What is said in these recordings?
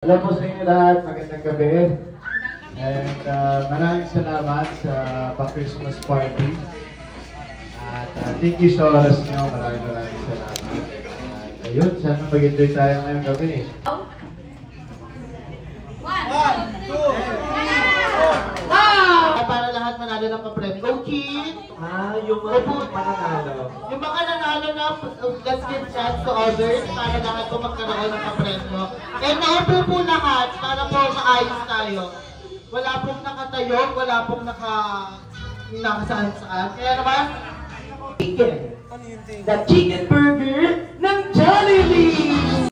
Alam po sa inyo lahat, magandang gabi. And maraming salamat sa pa-Christmas party. At thank you sa oras nyo. Maraming salamat. Ayun, sana mag-enjoy tayo ngayong gabi. 1, 2, 3, 4! Para lahat manalo ng pa-premyo. Kid! Yung mananalo. Yung mga nanalo na, let's give chance to others para lahat po magkaroon ng pa-premyo. And naupo po lahat para po maayos tayo. Wala pong nakatayo, wala pong nakasaan-saan. Kaya naman, chicken. The chicken burger ng Jollibee!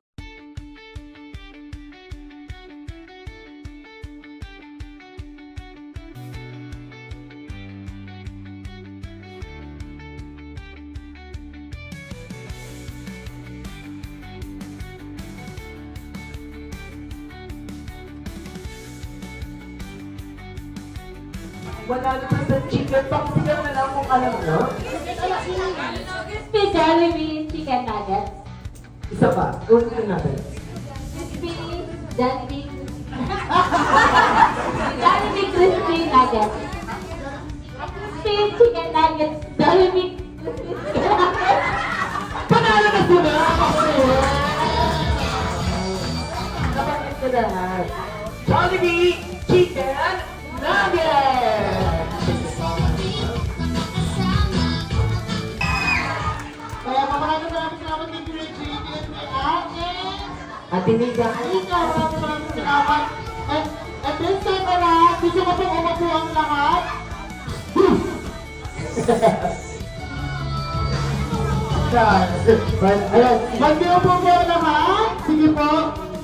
Wala naman sa chicken, paksikan na lang kung alam mo. Crispy Jollibee chicken nuggets. Isa pa, ulitin natin. Crispy Jollibee. Jollibee crispy nuggets. Crispy chicken nuggets. Jollibee crispy chicken nuggets. Panalo na sila! Napakit ko lahat. Jollibee chicken nuggets! Kaya maraming salamat kay Reggie and kay Ate. Ate Nika. Maraming salamat. And this time around, gusto ko pong umupo ang lahat. Ayan, mag-upo po ang lahat. Sige po.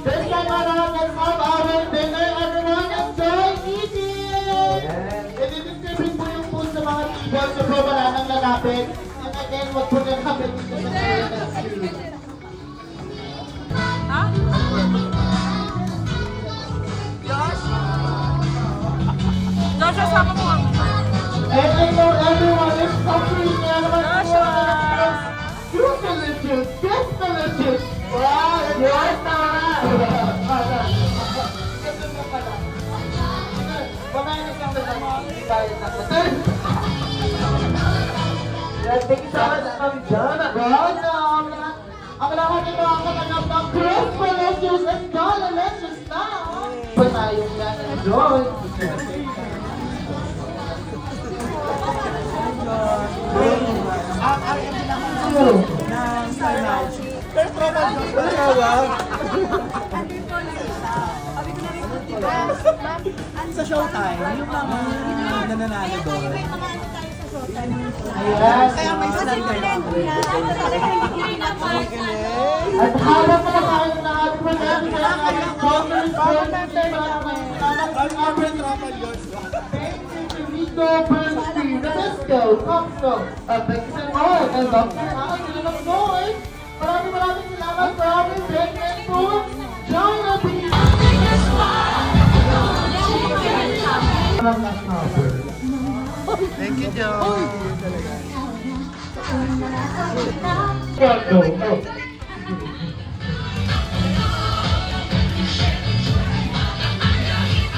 This time around, let's have our dinner. Everyone, enjoy eating! I-distribute po yung food sa mga table so po wala nang lalapit. And again, wag po lalapit dito sa Josh, sama mo ang... And I know everyone is suffering You're delicious! That's delicious! Wow! Yes, Thank you so much, Ma'am Jana. welcome! Ang lahat ay makakatanggap ng Christmas and Dollar-licious na! Pa tayong na-enjoy! Sa Showtime, yung mga nananalo doon. Ayan! Kaya may slider lang. At habang kumakain na ating pagkain sa aking Dollar Rico Bernstein, Nabisco, Coxco, thank you so much, and love you now, Illinois Boys. Maraming salamat sa aming segment po, Jollibee! Thank you, Joe.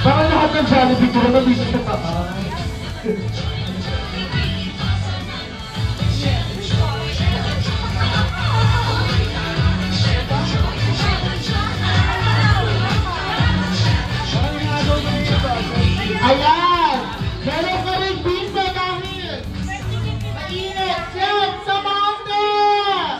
Parang lahat ng Jollibee ko na dito sa taas. Ayan! Meron ka rin pizza dahil mainit dyan sa mountain!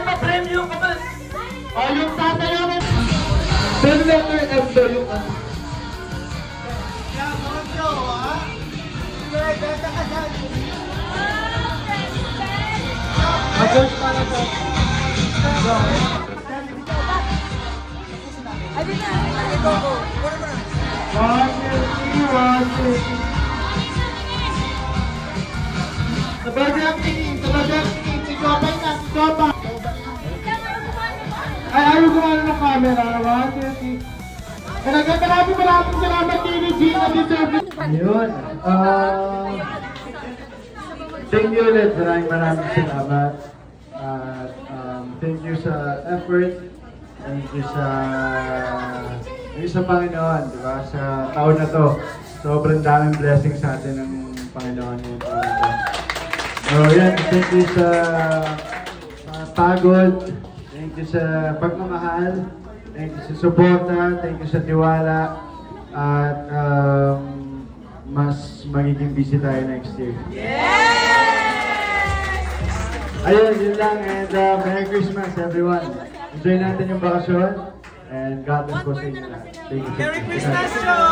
ma-premyo ka ba? O yung tatanungin. Pero letter M daw yung ano. Mag-girls para po. Sabagay ang tingin, si Kopay na, si Kopay. Ay, ayaw ko ano ng camera. Maraming salamat Tini G na deserve. Yun. Thank you ulit. Maraming salamat. At thank you sa effort. Thank you sa Panginoon, di ba? Sa taon na to. Sobrang daming blessing sa atin ng Panginoon yung taon na to. So, yan. Thank you sa pagod. Thank you sa pagmamahal. Thank you sa suporta. Thank you sa tiwala. At mas magiging busy tayo next year. Ayun, yun lang. And Merry Christmas, everyone. Enjoy natin yung bakasyon. And God bless po sa inyo lahat. Thank you. Merry Christmas, Joe!